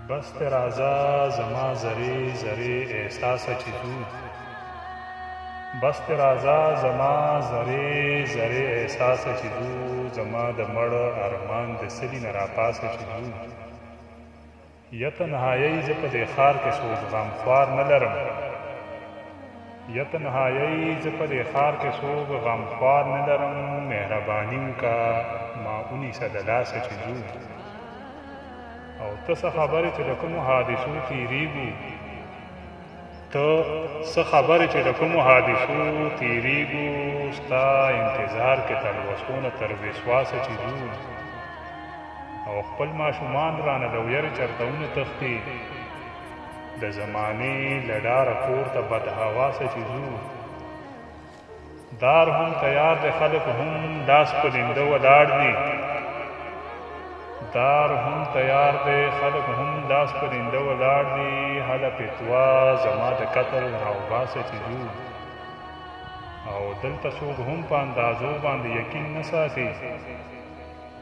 بس ته راځه زما زری زری احساسه چې ځو بس ته راځه زما زری زری احساسه چې ځو زما د مړ ارمان د سلی نه راپاسه چې ځو یا تنهایی زه په دې ښار کې څوک غمخوار نه لرم یا تنهایی زه په دې ښار کې څوک غمخوار نه لرم مهرباني وکړه ما ونیسه د لاسه چې ځو او ته څه خبرې چې د کومو حادثو تېرېږو ته څه خبرې چې د کومو حادثو تېرېږو ستا انتظار کې تر وسونه تر وسواسه چې ځو او خپل ماشومان رانه د ویرې چرتونه تښتي د زمانې له ډاره کور ته بدحواسه چې ځو دار هم تیار دی خلک هم لاس په لنده ولاړ دي دار هم تیار دی خلک هم لاس په لنده ولاړ دي هله فتوا زما د قتل راوباسه چې ځو او دلته څوک هم په اندازو باندې یقین نه ساتي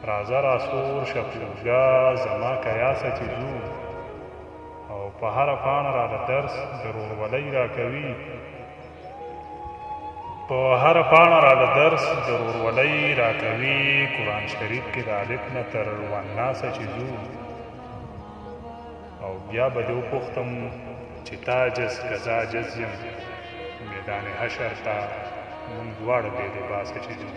راځه راسور شپوږه زما قیاسه چې ځو او په هره پاڼه را د درس د ورورولۍ راکوي په هره پاڼه را د درس د ورورولۍ راکوي قرآن شریف کې د الف نه تر والناسه چې ځو او بیا به دې وپوښتم چې تا عجز که زه عجز یم میدان حشر ته موږ دواړه بې لباسه چې ځو